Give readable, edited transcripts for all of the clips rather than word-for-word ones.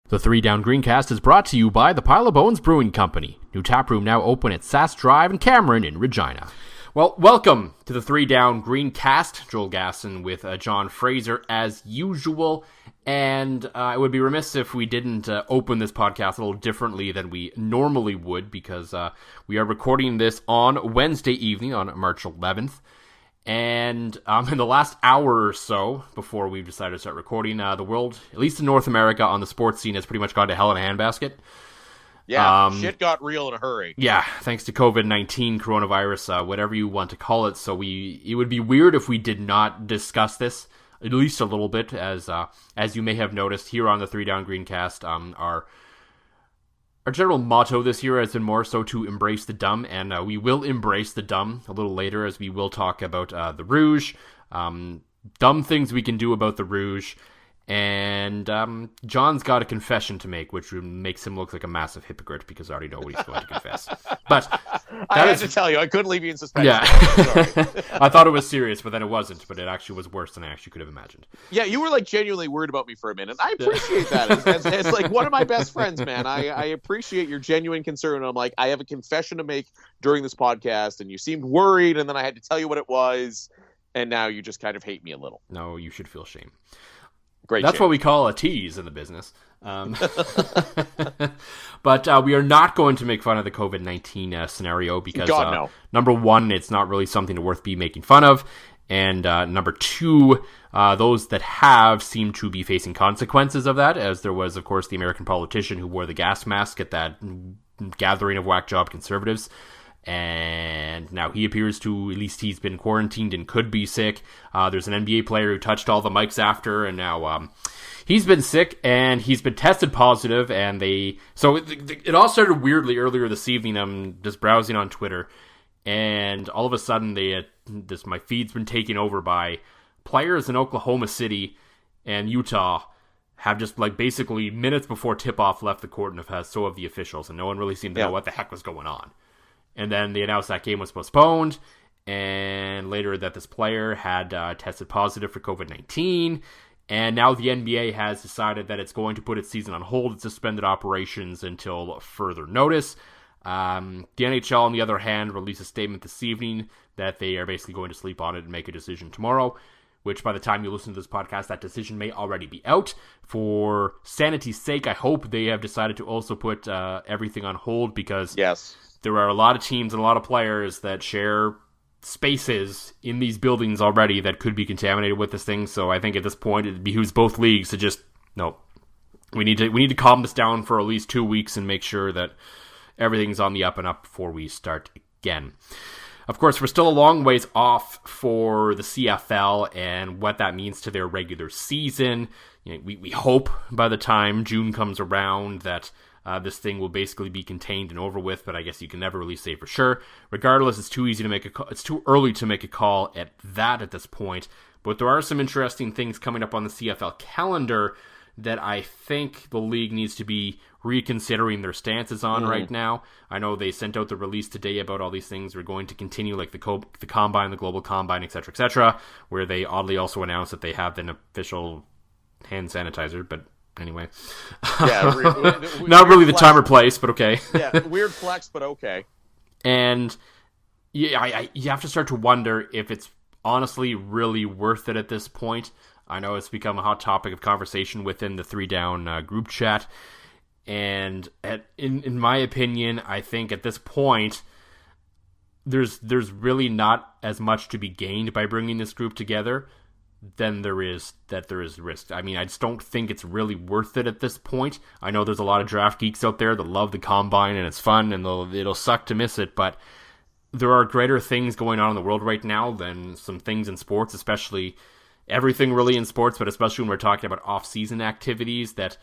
The Three Down Greencast is brought to you by the Pile of Bones Brewing Company. New taproom now open at Sass Drive and Cameron in Regina. Well, welcome to the Three Down Greencast. Joel Gasson with John Fraser as usual. And it would be remiss if we didn't open this podcast a little differently than we normally would, because we are recording this on Wednesday evening on March 11th. And in the last hour or so, before we've decided to start recording, the world, at least in North America, on the sports scene has pretty much gone to hell in a handbasket. Yeah, shit got real in a hurry. Yeah, thanks to COVID-19, coronavirus, whatever you want to call it. So it would be weird if we did not discuss this, at least a little bit, as you may have noticed here on the Three Down Greencast. Our general motto this year has been more so to embrace the dumb, and we will embrace the dumb a little later, as we will talk about the Rouge, dumb things we can do about the Rouge, and John's got a confession to make, which makes him look like a massive hypocrite, because I already know what he's going to confess. But I had to tell you, I couldn't leave you in suspense. Yeah. I thought it was serious, but then it wasn't, but it actually was worse than I actually could have imagined. Yeah, you were like genuinely worried about me for a minute. I appreciate that. It's like one of my best friends, man. I appreciate your genuine concern. I'm like, I have a confession to make during this podcast, and you seemed worried, and then I had to tell you what it was, and now you just kind of hate me a little. No, you should feel shame. Great. That's what we call a tease in the business. But we are not going to make fun of the COVID-19 scenario because, no. Number one, it's not really something worth be making fun of. And number two, those that have seem to be facing consequences of that, as there was, of course, the American politician who wore the gas mask at that gathering of whack job conservatives. And now he appears to, at least he's been quarantined and could be sick. There's an NBA player who touched all the mics after, and now he's been sick, and he's been tested positive, and so it all started weirdly earlier this evening. I'm just browsing on Twitter, and all of a sudden my feed's been taken over by players in Oklahoma City and Utah have just, like, basically minutes before tip-off left the court, and so have the officials, and no one really seemed to know what the heck was going on. And then they announced that game was postponed, and later that this player had tested positive for COVID-19, and now the NBA has decided that it's going to put its season on hold and suspended operations until further notice. The NHL, on the other hand, released a statement this evening that they are basically going to sleep on it and make a decision tomorrow, which by the time you listen to this podcast, that decision may already be out. For sanity's sake, I hope they have decided to also put everything on hold, because yes, there are a lot of teams and a lot of players that share spaces in these buildings already that could be contaminated with this thing. So I think at this point it behooves both leagues to just, no, we need to calm this down for at least 2 weeks and make sure that everything's on the up and up before we start again. Of course, we're still a long ways off for the CFL and what that means to their regular season. You know, we hope by the time June comes around that this thing will basically be contained and over with, but I guess you can never really say for sure. Regardless, it's too early to make a call at this point. But there are some interesting things coming up on the CFL calendar that I think the league needs to be reconsidering their stances on right now. I know they sent out the release today about all these things. We're going to continue, like the Combine, the Global Combine, etc., where they oddly also announced that they have an official hand sanitizer, but anyway. Yeah, not really the time or place, but okay. Yeah, weird flex, but okay. And you have to start to wonder if it's honestly really worth it at this point. I know it's become a hot topic of conversation within the Three Down group chat. And in my opinion, I think at this point, there's really not as much to be gained by bringing this group together than there is risk. I mean, I just don't think it's really worth it at this point. I know there's a lot of draft geeks out there that love the Combine and it's fun and it'll suck to miss it, but there are greater things going on in the world right now than some things in sports, especially everything really in sports, but especially when we're talking about off-season activities that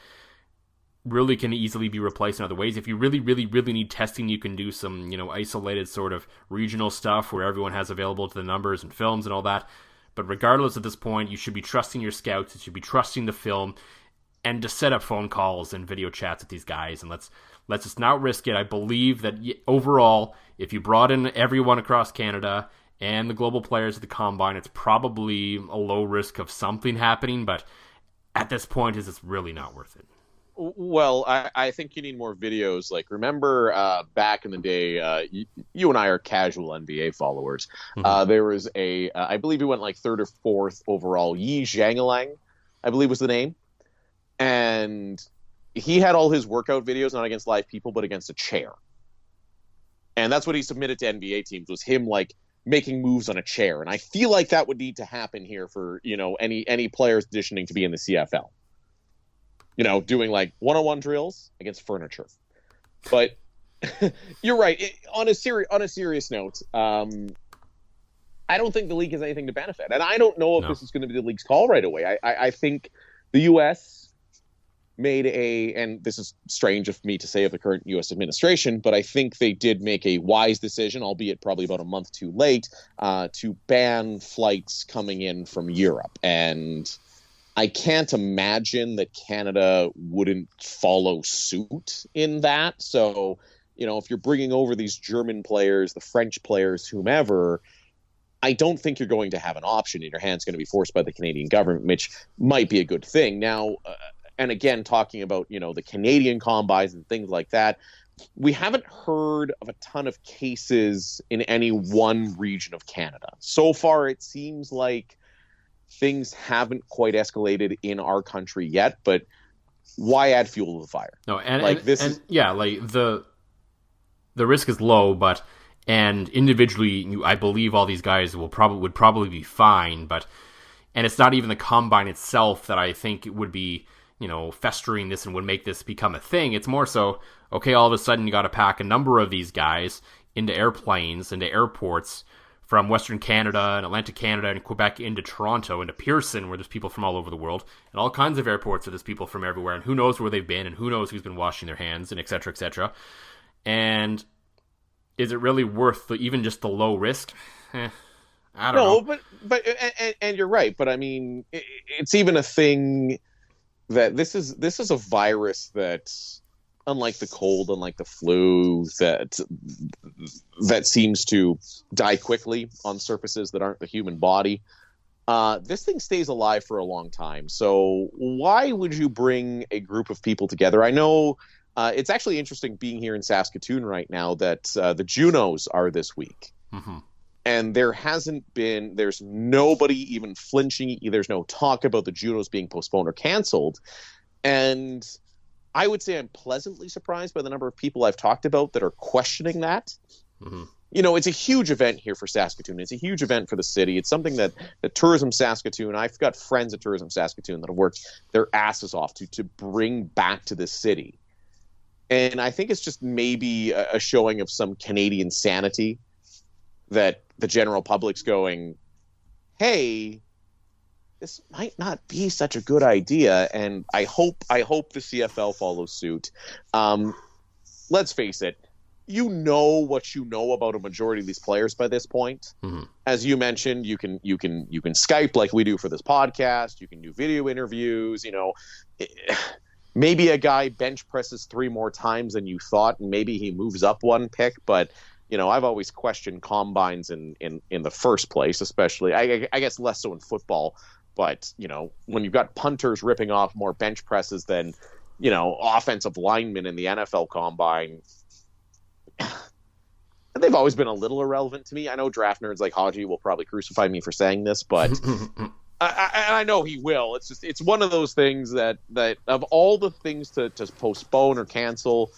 really can easily be replaced in other ways. If you really, really, really need testing, you can do some, isolated sort of regional stuff where everyone has available to the numbers and films and all that. But regardless at this point, you should be trusting your scouts, you should be trusting the film, and to set up phone calls and video chats with these guys, and let's just not risk it. I believe that overall, if you brought in everyone across Canada and the global players at the Combine, it's probably a low risk of something happening, but at this point, is it's really not worth it. Well, I think you need more videos. Like, remember back in the day, you and I are casual NBA followers. Mm-hmm. There was I believe he went like third or fourth overall. Yi Zhanglang, I believe was the name. And he had all his workout videos not against live people, but against a chair. And that's what he submitted to NBA teams, was him like making moves on a chair. And I feel like that would need to happen here for, any players auditioning to be in the CFL. Doing like one-on-one drills against furniture. But you're right. On a serious note, I don't think the league has anything to benefit. And I don't know if this is going to be the league's call right away. I think the U.S. made and this is strange of me to say of the current U.S. administration, but I think they did make a wise decision, albeit probably about a month too late, to ban flights coming in from Europe. And I can't imagine that Canada wouldn't follow suit in that. So, if you're bringing over these German players, the French players, whomever, I don't think you're going to have an option in your hands going to be forced by the Canadian government, which might be a good thing. Now, and again, talking about, the Canadian combines and things like that, we haven't heard of a ton of cases in any one region of Canada. So far, it seems like things haven't quite escalated in our country yet, but why add fuel to the fire? No, the risk is low, and individually, I believe all these guys would probably be fine, and it's not even the combine itself that I think it would be, festering this and would make this become a thing. It's more so, okay, all of a sudden you got to pack a number of these guys into airplanes, into airports, from Western Canada and Atlantic Canada and Quebec into Toronto, into Pearson, where there's people from all over the world, and all kinds of airports where there's people from everywhere, and who knows where they've been, and who knows who's been washing their hands, and et cetera, et cetera. And is it really worth even just the low risk? I don't know. No, but you're right. But I mean, it's even a thing that this is a virus that, unlike the cold, unlike the flu, that seems to die quickly on surfaces that aren't the human body. This thing stays alive for a long time. So why would you bring a group of people together? I know it's actually interesting being here in Saskatoon right now that the Junos are this week. Mm-hmm. And there's nobody even flinching. There's no talk about the Junos being postponed or canceled. And I would say I'm pleasantly surprised by the number of people I've talked about that are questioning that. Mm-hmm. It's a huge event here for Saskatoon. It's a huge event for the city. It's something that Tourism Saskatoon, I've got friends at Tourism Saskatoon that have worked their asses off to bring back to this city. And I think it's just maybe a showing of some Canadian sanity that the general public's going, hey, this might not be such a good idea. And I hope the CFL follows suit. Let's face it. You know what you know about a majority of these players by this point. Mm-hmm. As you mentioned, you can Skype like we do for this podcast. You can do video interviews. Maybe a guy bench presses 3 more times than you thought, and maybe he moves up one pick. But I've always questioned combines in the first place, especially I guess less so in football. But when you've got punters ripping off more bench presses than offensive linemen in the NFL combine. They've always been a little irrelevant to me. I know draft nerds like Haji will probably crucify me for saying this, but I know he will. It's one of those things that of all the things to postpone or cancel,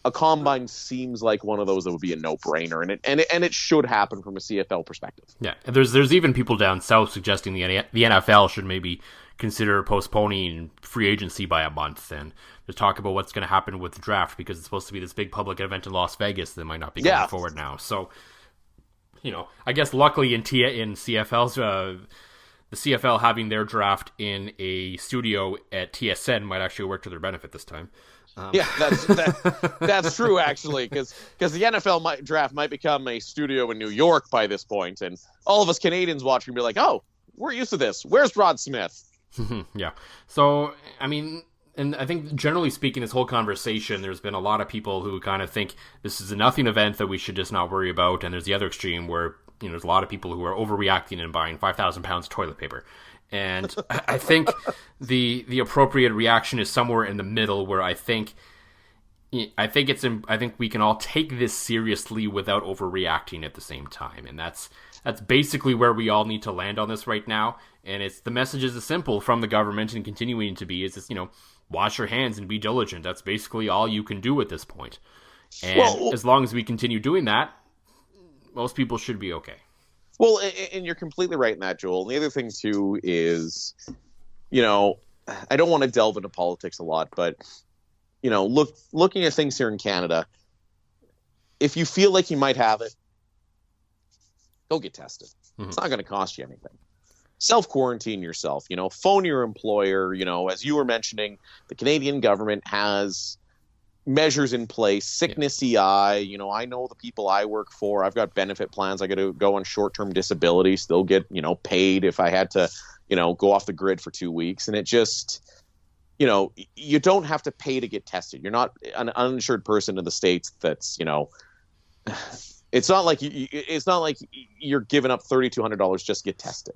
a combine seems like one of those that would be a no-brainer, and it should happen from a CFL perspective. Yeah, and there's even people down south suggesting the NFL should maybe consider postponing free agency by a month, and there's talk about what's going to happen with the draft because it's supposed to be this big public event in Las Vegas that might not be going forward now. So, I guess luckily in CFL's the CFL having their draft in a studio at TSN might actually work to their benefit this time. That's true, actually, because the NFL draft might become a studio in New York by this point, and all of us Canadians watching be like, oh, we're used to this. Where's Rod Smith? Yeah. So, I mean, and I think generally speaking, this whole conversation, there's been a lot of people who kind of think this is a nothing event that we should just not worry about, and there's the other extreme where there's a lot of people who are overreacting and buying 5,000 pounds of toilet paper. And I think the appropriate reaction is somewhere in the middle, where I think we can all take this seriously without overreacting at the same time. And that's basically where we all need to land on this right now. And the message is simple from the government, and continuing to be, is this, wash your hands and be diligent. That's basically all you can do at this point. And as long as we continue doing that, most people should be okay. Well, and you're completely right in that, Joel. And the other thing, too, is, I don't want to delve into politics a lot, but, looking at things here in Canada, if you feel like you might have it, go get tested. Mm-hmm. It's not going to cost you anything. Self-quarantine yourself, phone your employer. As you were mentioning, the Canadian government has measures in place, sickness EI. I know the people I work for, I've got benefit plans. I got to go on short-term disability, still get, paid if I had to, go off the grid for 2 weeks. And it just, you don't have to pay to get tested. You're not an uninsured person in the States that's, it's not like you're giving up $3,200 just to get tested.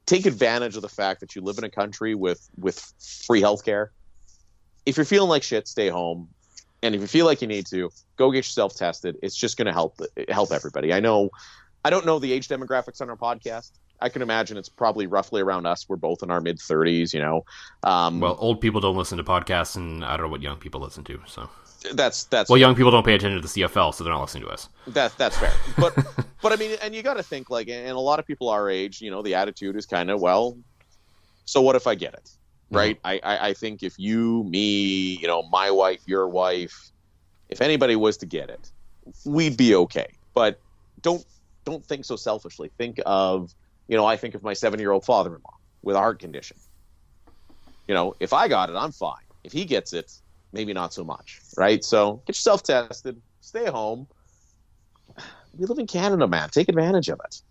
Take advantage of the fact that you live in a country with free healthcare. If you're feeling like shit, stay home. And if you feel like you need to, go get yourself tested. It's just going to help everybody. I don't know the age demographics on our podcast. I can imagine it's probably roughly around us. We're both in our mid 30s, well, old people don't listen to podcasts, and I don't know what young people listen to. So that's well, young people don't pay attention to the CFL, so they're not listening to us. That's fair. But I mean, and you got to think, like, and a lot of people our age, the attitude is kind of, well, so what if I get it? Right. Mm-hmm. I think if you, me, my wife, your wife, if anybody was to get it, we'd be okay. But don't think so selfishly. Think of, I think of my 7-year-old father-in-law with a heart condition. If I got it, I'm fine. If he gets it, maybe not so much. Right. So get yourself tested, stay home. We live in Canada, man. Take advantage of it.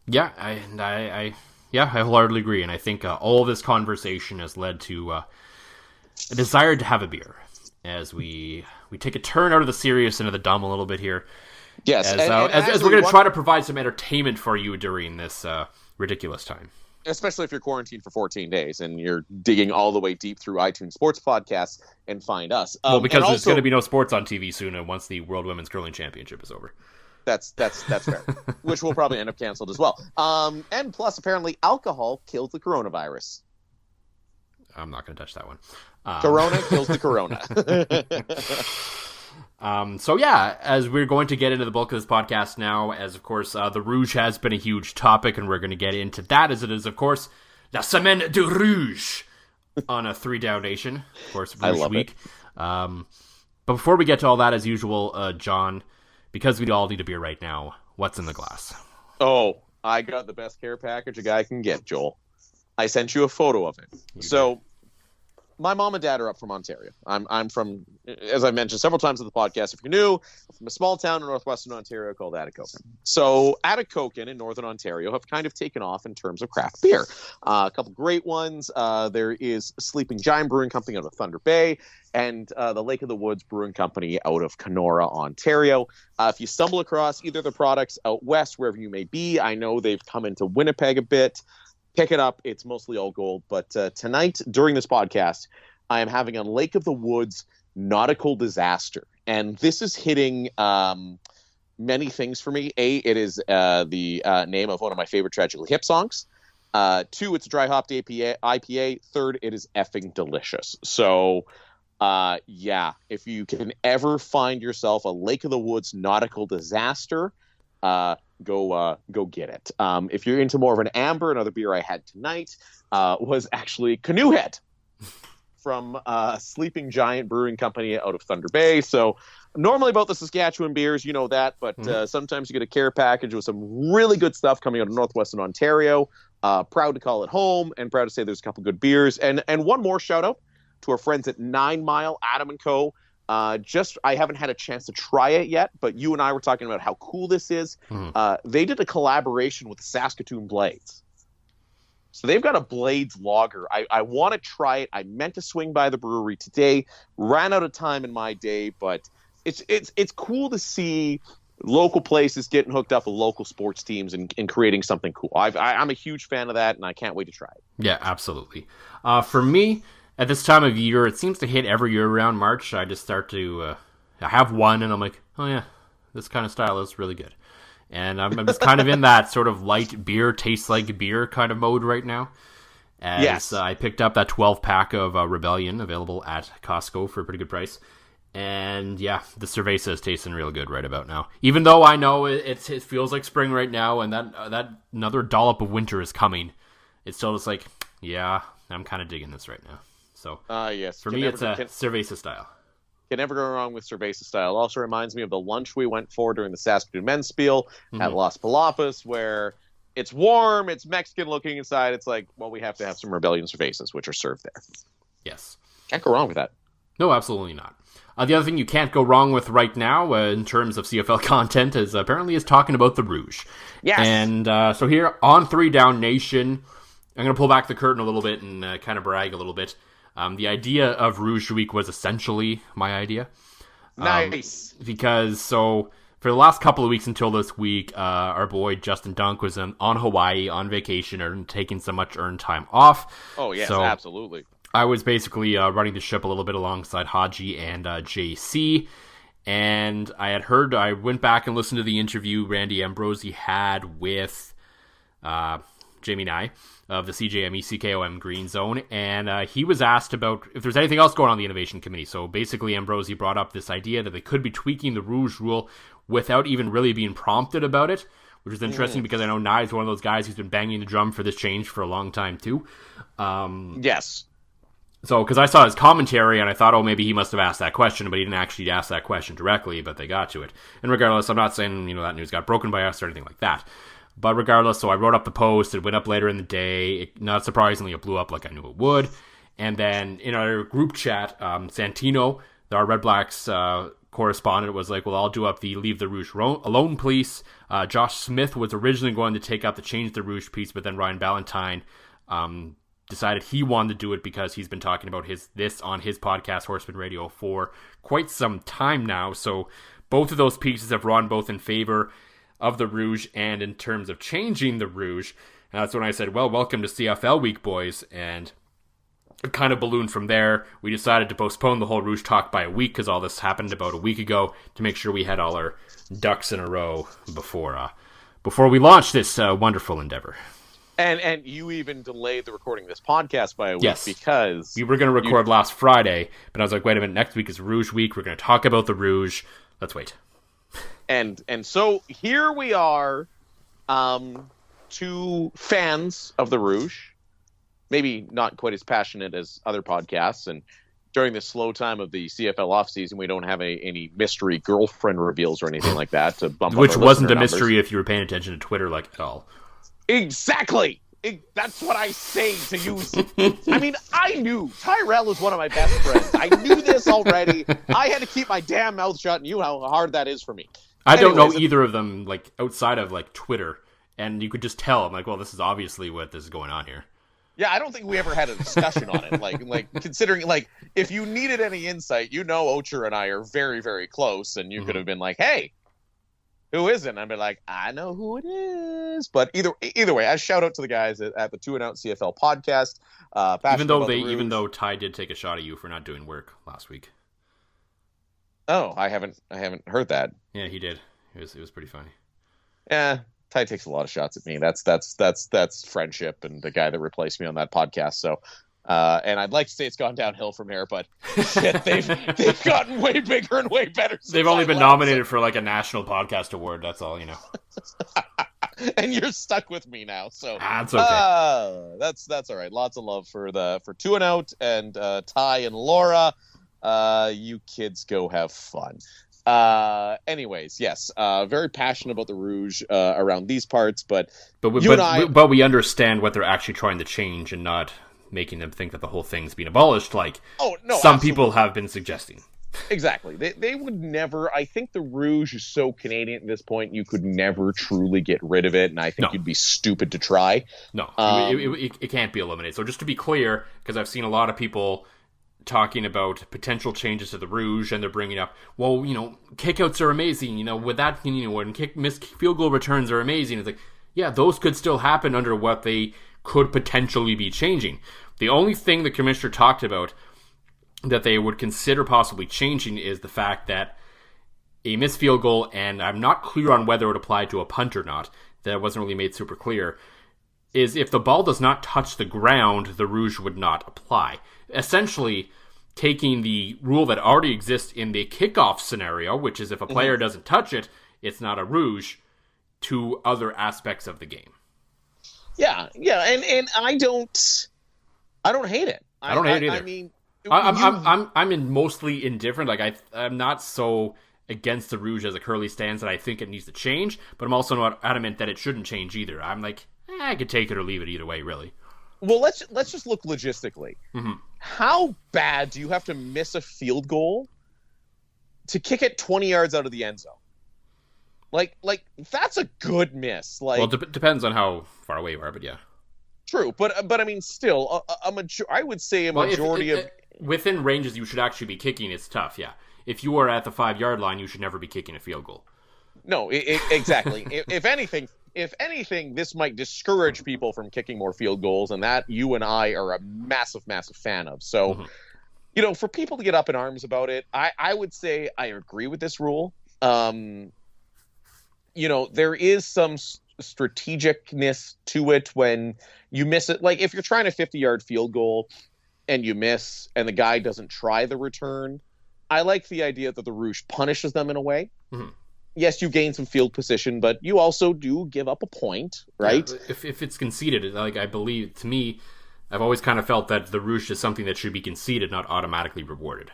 Yeah. I wholeheartedly agree, and I think all this conversation has led to a desire to have a beer as we take a turn out of the serious into the dumb a little bit here. Yes, as we're going to try to provide some entertainment for you during this ridiculous time. Especially if you're quarantined for 14 days and you're digging all the way deep through iTunes sports podcasts and find us. Because there's going to be no sports on TV soon once the World Women's Curling Championship is over. That's fair, which will probably end up canceled as well. And plus, apparently, alcohol kills the coronavirus. I'm not going to touch that one. Corona kills the corona. So yeah, as we're going to get into the bulk of this podcast now, as of course, the Rouge has been a huge topic, and we're going to get into that as it is, of course, La Semaine de Rouge on a 3-Down Nation, of course, Rouge Week. But before we get to all that, as usual, John, because we all need a beer right now, what's in the glass? Oh, I got the best care package a guy can get, Joel. I sent you a photo of it. My mom and dad are up from Ontario. I'm from, as I mentioned several times in the podcast, if you're new, I'm from a small town in northwestern Ontario called Atikokan. So Atikokan in northern Ontario have kind of taken off in terms of craft beer. A couple great ones. There is Sleeping Giant Brewing Company out of Thunder Bay, and the Lake of the Woods Brewing Company out of Kenora, Ontario. If you stumble across either of the products out west, wherever you may be, I know they've come into Winnipeg a bit. Pick it up. It's mostly all gold. But tonight, during this podcast, I am having a Lake of the Woods nautical disaster. And this is hitting many things for me. A, it is the name of one of my favorite Tragically Hip songs. 2, it's a dry hopped IPA. Third, it is effing delicious. So, if you can ever find yourself a Lake of the Woods nautical disaster, go get it. If you're into more of an amber, another beer I had tonight was actually Canoe Head from Sleeping Giant Brewing Company out of Thunder Bay. So normally about the Saskatchewan beers, you know that, but sometimes you get a care package with some really good stuff coming out of northwestern Ontario. Proud to call it home, and proud to say there's a couple good beers. And one more shout out to our friends at 9 Mile, Adam & Co. I haven't had a chance to try it yet, but you and I were talking about how cool this is. They did a collaboration with the Saskatoon Blades. So they've got a Blades lager. I want to try it. I meant to swing by the brewery today. Ran out of time in my day, but it's cool to see local places getting hooked up with local sports teams and creating something cool. I'm a huge fan of that, and I can't wait to try it. Yeah, absolutely. For me, at this time of year, it seems to hit every year around March. I just start to I have one, and I'm like, oh yeah, this kind of style is really good. And I'm just kind of in that sort of light beer, tastes like beer kind of mode right now. As I picked up that 12-pack of Rebellion available at Costco for a pretty good price. And yeah, the Cerveza is tasting real good right about now. Even though I know it feels like spring right now, and that another dollop of winter is coming, it's still just like, yeah, I'm kind of digging this right now. So yes, for me, it's a Cerveza style. Can never go wrong with Cerveza style. Also reminds me of the lunch we went for during the Saskatoon Men's Spiel at Las Palapas, where it's warm, it's Mexican looking inside. It's like, well, we have to have some Rebellion Cervezas, which are served there. Yes. Can't go wrong with that. No, absolutely not. The other thing you can't go wrong with right now in terms of CFL content is talking about the Rouge. Yes. And so here on 3 Down Nation, I'm going to pull back the curtain a little bit and kind of brag a little bit. The idea of Rouge Week was essentially my idea. Nice. Because for the last couple of weeks until this week, our boy Justin Dunk was on Hawaii on vacation and taking so much earned time off. Oh, yes, so absolutely. I was basically running the ship a little bit alongside Haji and JC, and I went back and listened to the interview Randy Ambrosi had with Jamie Nye of the CJME CKOM Green Zone, and he was asked about if there's anything else going on in the Innovation Committee. So basically Ambrosi brought up this idea that they could be tweaking the Rouge rule without even really being prompted about it, which is interesting because I know Nye is one of those guys who's been banging the drum for this change for a long time too. Yes. So, because I saw his commentary, and I thought, oh, maybe he must have asked that question, but he didn't actually ask that question directly, but they got to it. And regardless, I'm not saying, that news got broken by us or anything like that. But regardless, so I wrote up the post, it went up later in the day. Not surprisingly, it blew up like I knew it would. And then in our group chat, Santino, our Red Blacks correspondent, was like, well, I'll do up the Leave the Rouge Alone piece. Josh Smith was originally going to take up the Change the Rouge piece, but then Ryan Ballantyne decided he wanted to do it because he's been talking about this on his podcast, Horseman Radio, for quite some time now. So both of those pieces have run both in favor of the Rouge and in terms of changing the Rouge. And that's when I said, well, welcome to CFL Week, boys. And it kind of ballooned from there. We decided to postpone the whole Rouge talk by a week because all this happened about a week ago to make sure we had all our ducks in a row before we launched this wonderful endeavor. And you even delayed the recording of this podcast by a week because we were going to record last Friday, but I was like, wait a minute, next week is Rouge Week. We're going to talk about the Rouge. Let's wait. And so here we are, 2 fans of the Rouge, maybe not quite as passionate as other podcasts. And during the slow time of the CFL offseason, we don't have any mystery girlfriend reveals or anything like that to bump up Which our wasn't a listener mystery numbers. if you were paying attention to Twitter at all. Exactly. That's what I say to use. I mean, I knew Tyrell is one of my best friends. I knew this already. I had to keep my damn mouth shut, and you know how hard that is for me. I don't know either of them, outside of, Twitter, and you could just tell. I'm like, well, this is obviously what this is going on here. Yeah, I don't think we ever had a discussion on it. Like considering, if you needed any insight, Ocher and I are very, very close, and you could have been like, hey, who isn't? I'd be like, I know who it is. But either way, I shout out to the guys at the 2 and Out CFL podcast. Even though Ty did take a shot at you for not doing work last week. Oh, I haven't heard that. Yeah, he did. It was pretty funny. Yeah, Ty takes a lot of shots at me. That's friendship and the guy that replaced me on that podcast. So, and I'd like to say it's gone downhill from here, but shit, they've gotten way bigger and way better. They've only been nominated for a national podcast award. That's all, And you're stuck with me now, so that's okay. That's all right. Lots of love for 2 and Out and Ty and Laura. You kids go have fun. Anyways, yes, very passionate about the Rouge around these parts, but we understand what they're actually trying to change and not making them think that the whole thing's been abolished some absolutely. people have been suggesting. Exactly. They would never. I think the Rouge is so Canadian at this point, you could never truly get rid of it, and I think you'd be stupid to try. No, it can't be eliminated. So just to be clear, because I've seen a lot of people talking about potential changes to the Rouge, and they're bringing up, well, kickouts are amazing, with that, when missed field goal returns are amazing. It's like, yeah, those could still happen under what they could potentially be changing. The only thing the commissioner talked about that they would consider possibly changing is the fact that a missed field goal, and I'm not clear on whether it would apply to a punt or not, that wasn't really made super clear, is if the ball does not touch the ground, the Rouge would not apply. Essentially, taking the rule that already exists in the kickoff scenario, which is if a player doesn't touch it, it's not a Rouge, to other aspects of the game. Yeah, and I don't hate it. I don't hate it either. I mean, I'm mostly indifferent. Like I'm not so against the Rouge as it currently stands that I think it needs to change, but I'm also not adamant that it shouldn't change either. I'm like, I could take it or leave it either way, really. Well, let's just look logistically. Mm-hmm. How bad do you have to miss a field goal to kick it 20 yards out of the end zone? Like that's a good miss. Like, well, it depends on how far away you are, but yeah. True, but I mean, still, I would say a majority of within ranges you should actually be kicking. It's tough, yeah. If you are at the 5-yard line, you should never be kicking a field goal. No, exactly. If anything, this might discourage people from kicking more field goals, and that you and I are a massive, massive fan of. So, for people to get up in arms about it, I would say I agree with this rule. There is some strategicness to it when you miss it. Like if you're trying a 50-yard field goal and you miss, and the guy doesn't try the return, I like the idea that the Rouge punishes them in a way. Mm-hmm. Yes, you gain some field position, but you also do give up a point, right? Yeah, if it's conceded, like I believe, to me, I've always kind of felt that the Rouge is something that should be conceded, not automatically rewarded.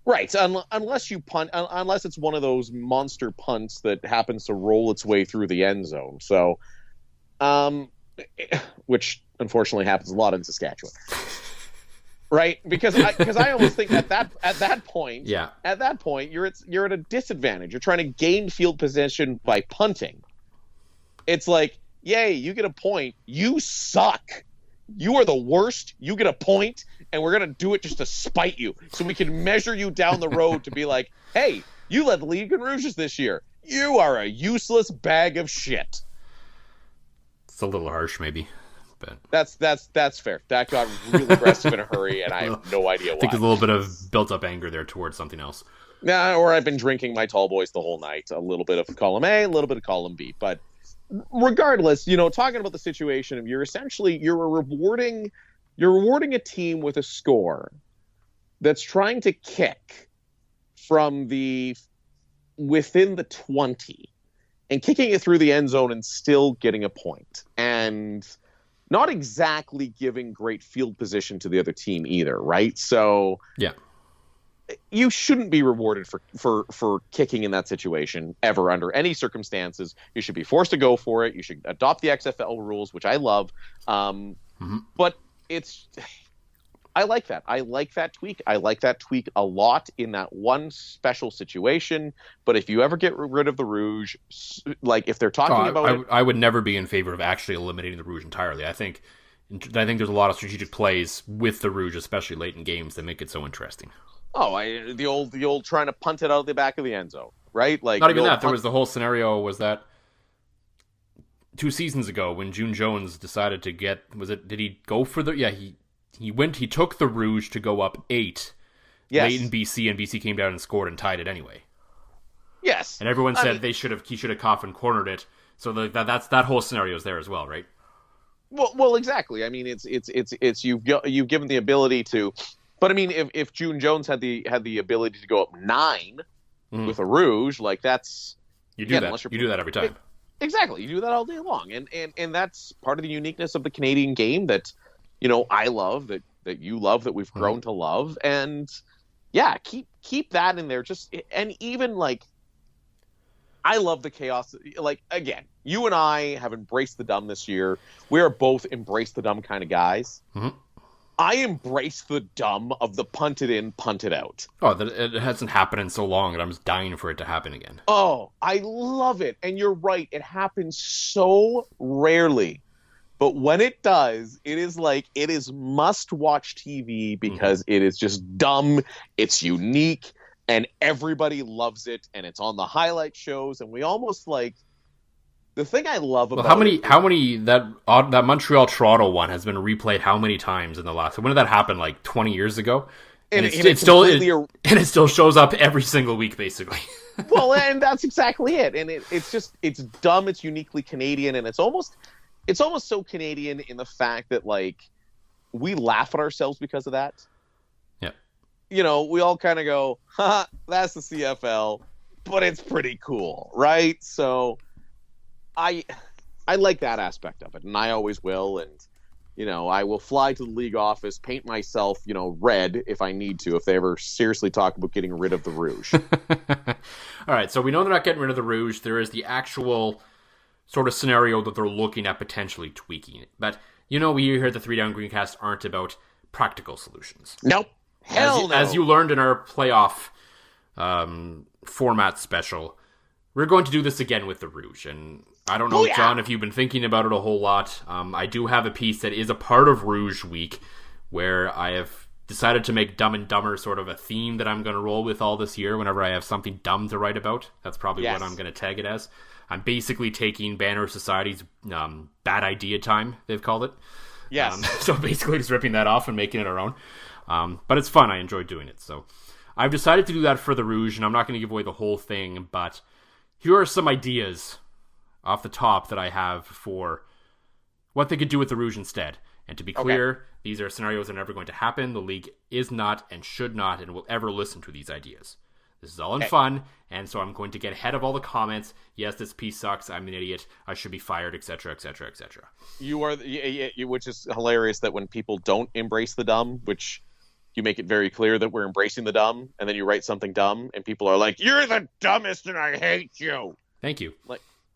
Right, unless you punt, unless it's one of those monster punts that happens to roll its way through the end zone. So, which unfortunately happens a lot in Saskatchewan. Right, because I almost think at that point, you're at a disadvantage. You're trying to gain field position by punting. It's like, yay, you get a point. You suck. You are the worst. You get a point, and we're gonna do it just to spite you, so we can measure you down the road to be like, hey, you led the league in Rouges this year. You are a useless bag of shit. It's a little harsh, maybe. But that's fair. That got really aggressive in a hurry, and I have no idea why. I think there's a little bit of built-up anger there towards something else. Yeah, or I've been drinking my tall boys the whole night. A little bit of column A, a little bit of column B. But regardless, talking about the situation of you're rewarding a team with a score that's trying to kick from within the 20 and kicking it through the end zone and still getting a point. And not exactly giving great field position to the other team either, right? So yeah, you shouldn't be rewarded for kicking in that situation ever under any circumstances. You should be forced to go for it. You should adopt the XFL rules, which I love. But I like that. I like that tweak. I like that tweak a lot in that one special situation. But if you ever get rid of the Rouge, like if they're talking about I would never be in favor of actually eliminating the Rouge entirely. I think there's a lot of strategic plays with the Rouge, especially late in games, that make it so interesting. Oh, the old trying to punt it out of the back of the end zone, right? Like not even that. There was the whole scenario was that 2 seasons ago when June Jones decided to did he go for he took the Rouge to go up 8 late in BC, and BC came down and scored and tied it anyway. Yes. And everyone said he should have coffin cornered it. So that whole scenario is there as well, right? Well, exactly. I mean, it's you've given the ability to, but I mean, if June Jones had the ability to go up 9 with a Rouge, like that's you do that every time. Exactly, you do that all day long, and that's part of the uniqueness of the Canadian game that I love, that you love, that we've grown to love, and yeah, keep that in there. And even like, I love the chaos. Like again, you and I have embraced the dumb this year. We are both embrace the dumb kind of guys. Mm-hmm. I embrace the dumb of the punted in, punted out. Oh, it hasn't happened in so long, and I'm just dying for it to happen again. Oh, I love it, and you're right. It happens so rarely But when it does, it is must-watch TV because it is just dumb, it's unique, and everybody loves it, and it's on the highlight shows, and we almost like the thing I love about how many that Montreal Toronto one has been replayed how many times in the last? When did that happen? Like 20 years ago, and it still shows up every single week, basically. Well, and that's exactly it. And it's dumb. It's uniquely Canadian, and it's almost so Canadian in the fact that like we laugh at ourselves because of that. Yeah, we all kind of go, "Ha, that's the CFL," but it's pretty cool, right? So. I like that aspect of it, and I always will. And I will fly to the league office, paint myself, red if I need to. If they ever seriously talk about getting rid of the Rouge. All right, so we know they're not getting rid of the Rouge. There is the actual sort of scenario that they're looking at potentially tweaking it. But we hear the 3 Down Greencast aren't about practical solutions. Nope, hell no. As you learned in our playoff format special, we're going to do this again with the Rouge, and I don't know, John, if you've been thinking about it a whole lot. I do have a piece that is a part of Rouge Week where I have decided to make Dumb and Dumber sort of a theme that I'm going to roll with all this year whenever I have something dumb to write about. That's probably what I'm going to tag it as. I'm basically taking Banner Society's bad idea time, they've called it. Yes. So basically just ripping that off and making it our own. But it's fun. I enjoy doing it. So I've decided to do that for the Rouge, and I'm not going to give away the whole thing, but here are some ideas off the top that I have for what they could do with the Rouge instead. And to be clear, these are scenarios that are never going to happen. The league is not and should not and will ever listen to these ideas. This is all in fun, and so I'm going to get ahead of all the comments. Yes, this piece sucks. I'm an idiot. I should be fired, etc., etc., etc. You are, which is hilarious that when people don't embrace the dumb, which you make it very clear that we're embracing the dumb, and then you write something dumb, and people are like, "You're the dumbest, and I hate you." Thank you.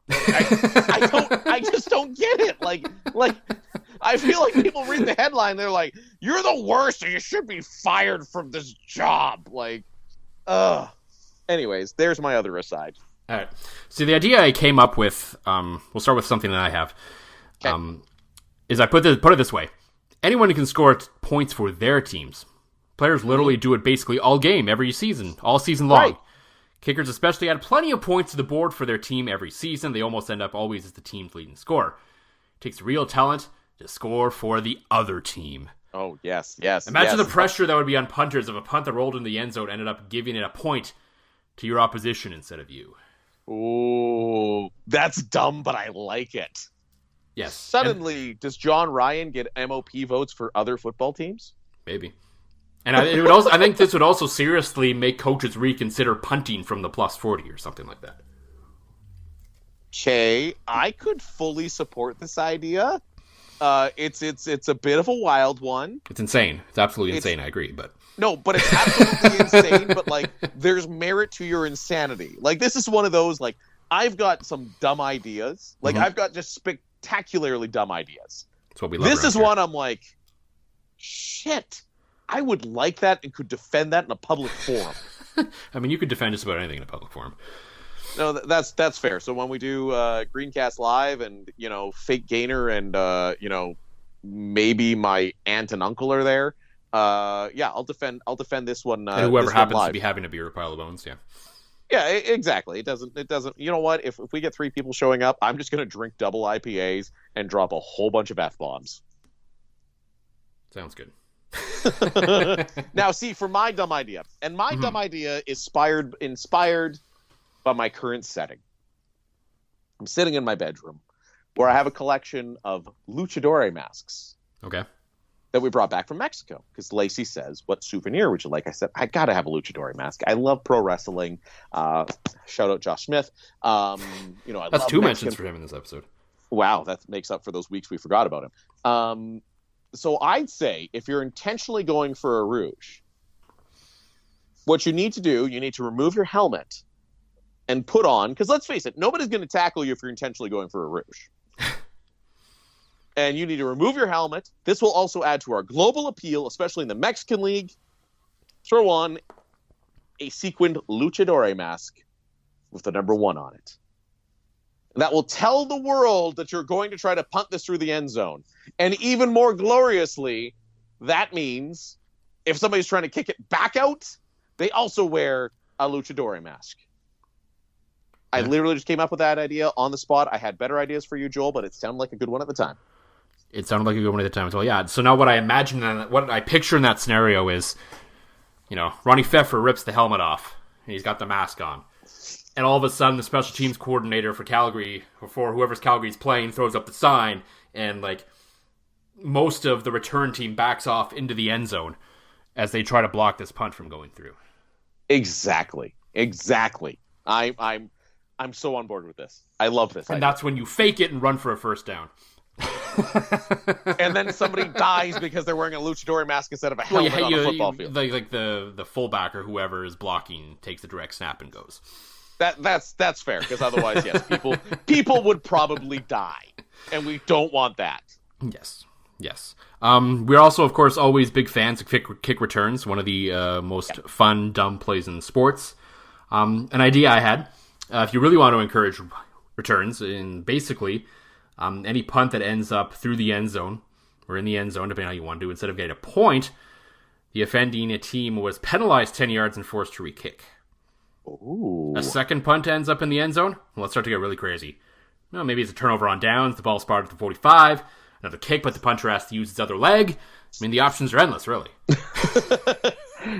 I just don't get it. Like I feel like people read the headline, they're like, "You're the worst, and you should be fired from this job." Like, Anyways, there's my other aside. All right. So the idea I came up with, we'll start with something that I have. Is I put it this way: anyone can score points for their teams. Players literally do it basically all game, every season, all season long. Right. Kickers especially add plenty of points to the board for their team every season. They almost end up always as the team's leading scorer. It takes real talent to score for the other team. Oh, yes. Imagine the pressure that would be on punters if a punt that rolled in the end zone ended up giving it a point to your opposition instead of you. Ooh, that's dumb, but I like it. Yes. Suddenly, does John Ryan get MOP votes for other football teams? Maybe. And I think this would also seriously make coaches reconsider punting from the plus 40 or something like that. Okay, I could fully support this idea. It's a bit of a wild one. It's insane. It's absolutely insane. I agree, but but it's absolutely insane. But like, there's merit to your insanity. Like, this is one of those. Like, I've got some dumb ideas. Like, I've got just spectacularly dumb ideas. That's what we love. This is one I'm like, shit. I would like that and could defend that in a public forum. I mean, you could defend just about anything in a public forum. No, that's fair. So when we do Greencast Live and, Fake Gainer and, maybe my aunt and uncle are there, I'll defend this one. And whoever this happens one to be having a beer or pile of bones, yeah. Yeah, exactly. It doesn't, you know what? If we get 3 people showing up, I'm just going to drink double IPAs and drop a whole bunch of F-bombs. Sounds good. Now, see, for my dumb idea, and my dumb idea is inspired by my current setting. I'm sitting in my bedroom where I have a collection of luchador masks. Okay. That we brought back from Mexico because Lacey says, "What souvenir would you like?" I said, "I gotta have a luchador mask. I love pro wrestling." Shout out Josh Smith. I that's love 2 Mexican... mentions for him in this episode. Wow, that makes up for those weeks we forgot about him. So I'd say if you're intentionally going for a Rouge, what you need to do, you need to remove your helmet and put on, because let's face it, nobody's going to tackle you if you're intentionally going for a Rouge. And you need to remove your helmet. This will also add to our global appeal, especially in the Mexican League. Throw on a sequined luchador mask with the number 1 on it. that will tell the world that you're going to try to punt this through the end zone. And even more gloriously, that means if somebody's trying to kick it back out, they also wear a luchador mask. I literally just came up with that idea on the spot. I had better ideas for you, Joel, but it sounded like a good one at the time. It sounded like a good one at the time as well. Yeah. So now what I imagine and what I picture in that scenario is, Ronnie Pfeffer rips the helmet off and he's got the mask on. And all of a sudden the special teams coordinator for Calgary, or for whoever's Calgary's playing, throws up the sign and most of the return team backs off into the end zone as they try to block this punt from going through. Exactly. I'm so on board with this. I love this. And that's when you fake it and run for a first down. And then somebody dies because they're wearing a luchador mask instead of a helmet on a football field. The fullback or whoever is blocking takes the direct snap and goes. That's fair, because otherwise, yes, people would probably die, and we don't want that. Yes. We're also, of course, always big fans of kick returns. One of the most fun, dumb plays in sports. An idea I had, if you really want to encourage returns, in basically any punt that ends up through the end zone, or in the end zone, depending on how you want to do, instead of getting a point, the offending team was penalized 10 yards and forced to re-kick. Ooh. A second punt ends up in the end zone. Well, let's start to get really crazy. Maybe it's a turnover on downs, the ball's spotted at the 45, another kick, but the punter has to use his other leg. I mean, the options are endless, really.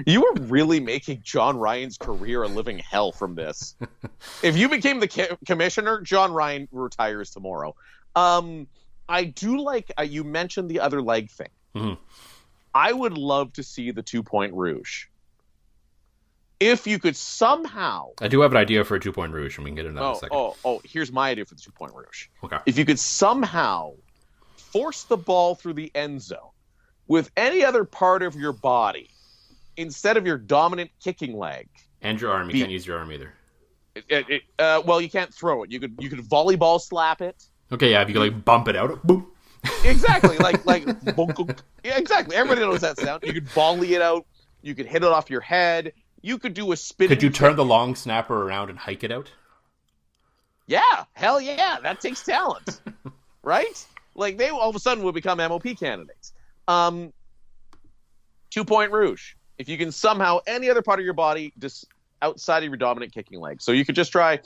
You were really making John Ryan's career a living hell from this. If you became the commissioner, John Ryan retires tomorrow. I do like, you mentioned the other leg thing. Mm-hmm. I would love to see the 2-point Rouge. If you could somehow... I do have an idea for a 2-point Rouge, and we can get into that in a second. Here's my idea for the 2-point Rouge. Okay. If you could somehow force the ball through the end zone with any other part of your body instead of your dominant kicking leg... And your arm. You can't use your arm either. Well, you can't throw it. You could volleyball slap it. Okay, yeah, if you could bump it out. Boom. Exactly. Yeah, exactly. Everybody knows that sound. You could volley it out. You could hit it off your head. You could do a spin. Could you turn the long snapper around and hike it out? Yeah, hell yeah. That takes talent. Right? They all of a sudden would become MOP candidates. 2-point Rouge. If you can somehow, any other part of your body, just outside of your dominant kicking leg. So you could just try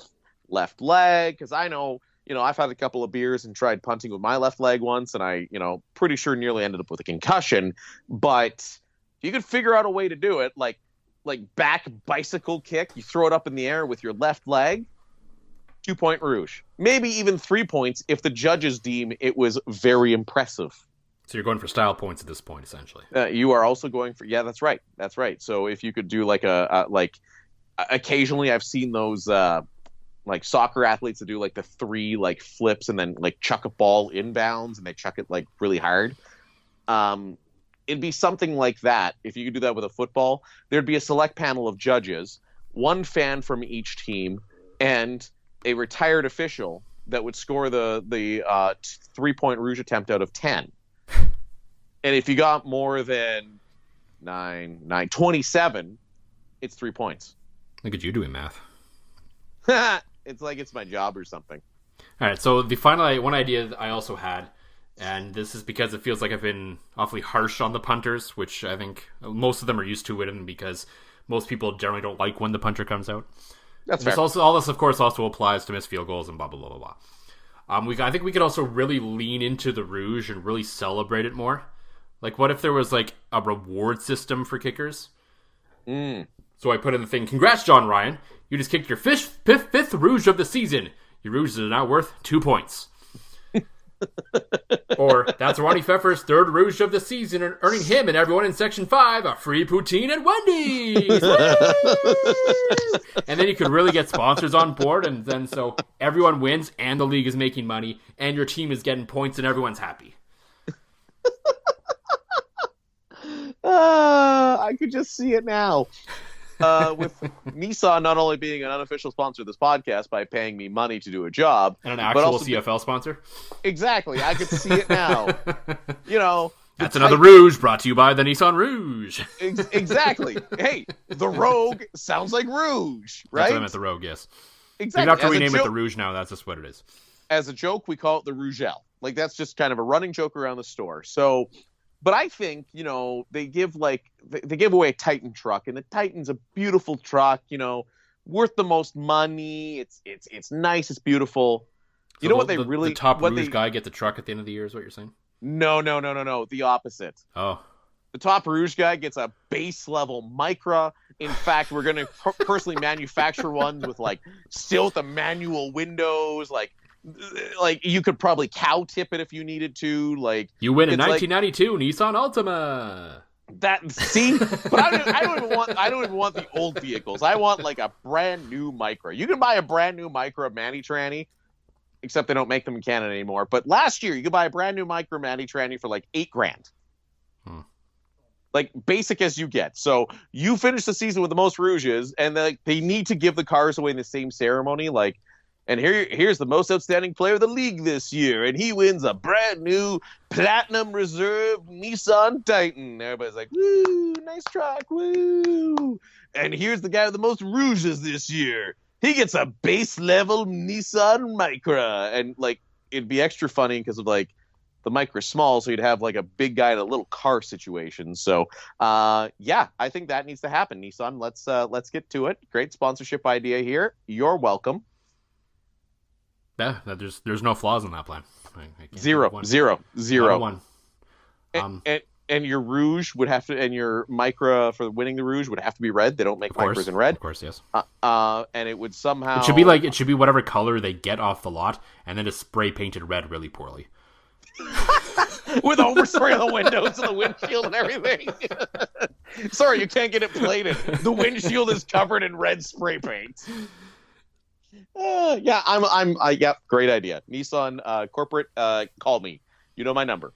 left leg, because I know, I've had a couple of beers and tried punting with my left leg once, and I, pretty sure nearly ended up with a concussion. But if you could figure out a way to do it, like back bicycle kick, you throw it up in the air with your left leg, 2-point Rouge. Maybe even 3 points if the judges deem it was very impressive. So you're going for style points at this point, essentially. You are also going for, yeah, that's right. So if you could do occasionally I've seen those soccer athletes that do the 3 flips and then chuck a ball inbounds and they chuck it really hard. It'd be something like that. If you could do that with a football, there'd be a select panel of judges, one fan from each team, and a retired official that would score the 3-point Rouge attempt out of 10. And if you got more than 27, it's 3 points. Look at you doing math. It's like it's my job or something. All right, so the final one idea that I also had, and this is because it feels like I've been awfully harsh on the punters, which I think most of them are used to it, and because most people generally don't like when the punter comes out. That's fair. All this, of course, also applies to missed field goals and blah, blah, blah, blah, blah. I think we could also really lean into the Rouge and really celebrate it more. What if there was, a reward system for kickers? So I put in the thing, congrats, John Ryan. You just kicked your fifth Rouge of the season. Your Rouges are now worth 2 points. Or, that's Ronnie Pfeffer's 3rd Rouge of the season, and earning him and everyone in Section 5 a free poutine at Wendy's. And then you could really get sponsors on board, and then so everyone wins, and the league is making money, and your team is getting points, and everyone's happy. I could just see it now. With Nissan not only being an unofficial sponsor of this podcast by paying me money to do a job, and an actual CFL sponsor. Exactly, I could see it now. That's another Rouge brought to you by the Nissan Rouge. Exactly. Hey, the Rogue sounds like Rouge, right? That's what I meant, the Rogue, yes. exactly. You don't have to rename it the Rouge now. That's just what it is. As a joke, we call it the Rougelle. Like, that's just kind of a running joke around the store. So, but I think, they give away a Titan truck, and the Titan's a beautiful truck, worth the most money. It's nice. It's beautiful. So the top Rouge guy get the truck at the end of the year is what you're saying? No. The opposite. Oh. The top Rouge guy gets a base level Micra. In fact, we're going to personally manufacture ones with still with the manual windows, like you could probably cow tip it if you needed to. You win a 1992 Nissan Altima. But I don't even want the old vehicles. I want a brand new Micra. You can buy a brand new Micra Manny Tranny, except they don't make them in Canada anymore. But last year you could buy a brand new Micra Manny Tranny for $8,000. Basic as you get. So you finish the season with the most Rouges, and they need to give the cars away in the same ceremony. And here's the most outstanding player of the league this year, and he wins a brand new Platinum Reserve Nissan Titan. Everybody's like, woo, nice truck, woo. And here's the guy with the most Rouges this year. He gets a base level Nissan Micra. And it'd be extra funny because of the Micra's small, so you'd have a big guy in a little car situation. So I think that needs to happen. Nissan, let's get to it. Great sponsorship idea here. You're welcome. Yeah, there's no flaws in that plan. Zero. One. And your Rouge would have to, and your Micra for winning the Rouge would have to be red. They don't make Micras in red. Of course, yes. And it would somehow. It should be whatever color they get off the lot, and then it's spray painted red really poorly. With overspray on the windows and the windshield and everything. Sorry, you can't get it plated. The windshield is covered in red spray paint. Great idea. Nissan corporate, call me. You know my number.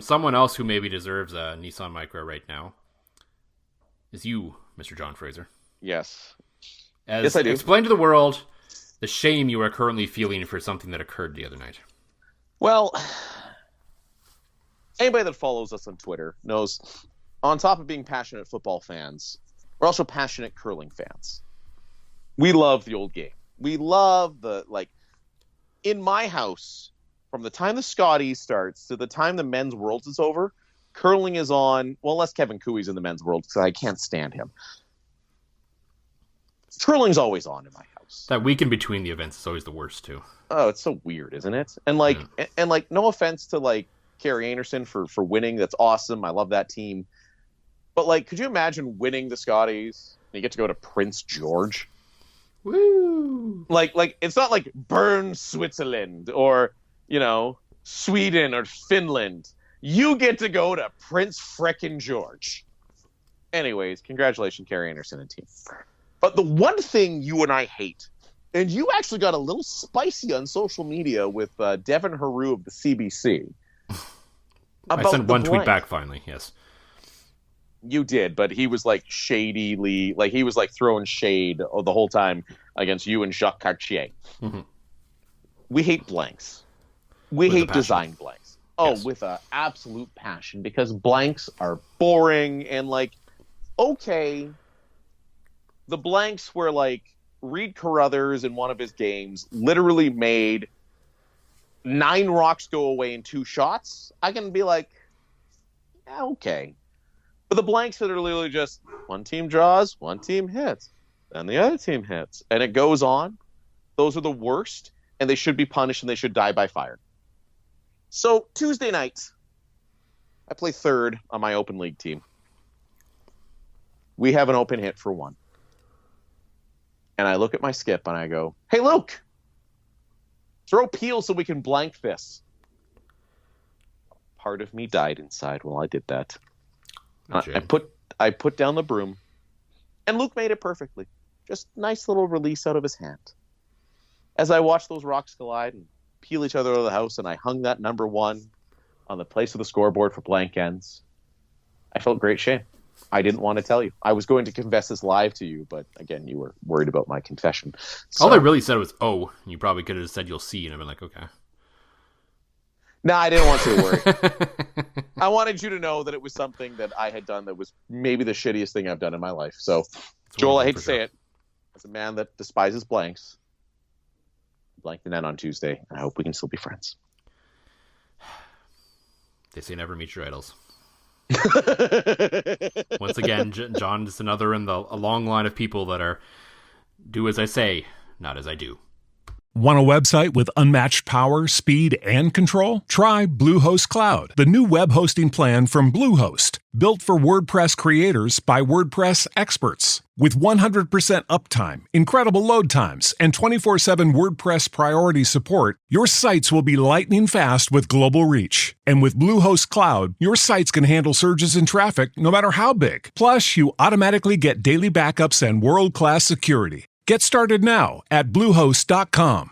Someone else who maybe deserves a Nissan Micra right now is you, Mr. John Fraser. Yes. Yes, I do. Explain to the world the shame you are currently feeling for something that occurred the other night. Well, anybody that follows us on Twitter knows, on top of being passionate football fans, we're also passionate curling fans. We love the old game. We love in my house, from the time the Scotties starts to the time the men's worlds is over, curling is on, well, unless Kevin Cooey's in the men's world, because I can't stand him. Curling's always on in my house. That week in between the events is always the worst, too. Oh, it's so weird, isn't it? And no offense to Carrie Anderson for winning. That's awesome. I love that team. But could you imagine winning the Scotties and you get to go to Prince George? Woo! It's not Bern, Switzerland, or Sweden or Finland. You get to go to Prince frickin' George. Anyways, congratulations, Carrie Anderson and team. But the one thing you and I hate, and you actually got a little spicy on social media with Devin Haru of the CBC. I sent one tweet back finally, yes. You did, but he was shadily, he was throwing shade the whole time against you and Jacques Cartier. Mm-hmm. We hate blanks. We hate design blanks. Oh, yes. With an absolute passion, because blanks are boring and okay, the blanks were Reed Carruthers in one of his games literally made 9 rocks go away in 2 shots. I can be yeah, okay. But the blanks that are literally just one team draws, one team hits, and the other team hits, and it goes on, those are the worst, and they should be punished and they should die by fire. So Tuesday night, I play third on my open league team. We have an open hit for 1. And I look at my skip and I go, hey, Luke, throw Peel so we can blank this. Part of me died inside while I did that. I put down the broom, and Luke made it perfectly. Just nice little release out of his hand. As I watched those rocks collide and peel each other out of the house, and I hung that number 1 on the place of the scoreboard for blank ends, I felt great shame. I didn't want to tell you. I was going to confess this live to you, but again, you were worried about my confession. So, all I really said was, oh, you probably could have said you'll see, and I've been like, okay. No, I didn't want you to worry. I wanted you to know that it was something that I had done that was maybe the shittiest thing I've done in my life. So, Joel, I hate to say it. As a man that despises blanks, blank the net on Tuesday. I hope we can still be friends. They say never meet your idols. Once again, John is another in a long line of people that are do as I say, not as I do. Want a website with unmatched power, speed, and control? Try Bluehost Cloud, the new web hosting plan from Bluehost, built for WordPress creators by WordPress experts. With 100% uptime, incredible load times, and 24/7 WordPress priority support, your sites will be lightning fast with global reach. And with Bluehost Cloud, your sites can handle surges in traffic no matter how big. Plus, you automatically get daily backups and world-class security. Get started now at Bluehost.com.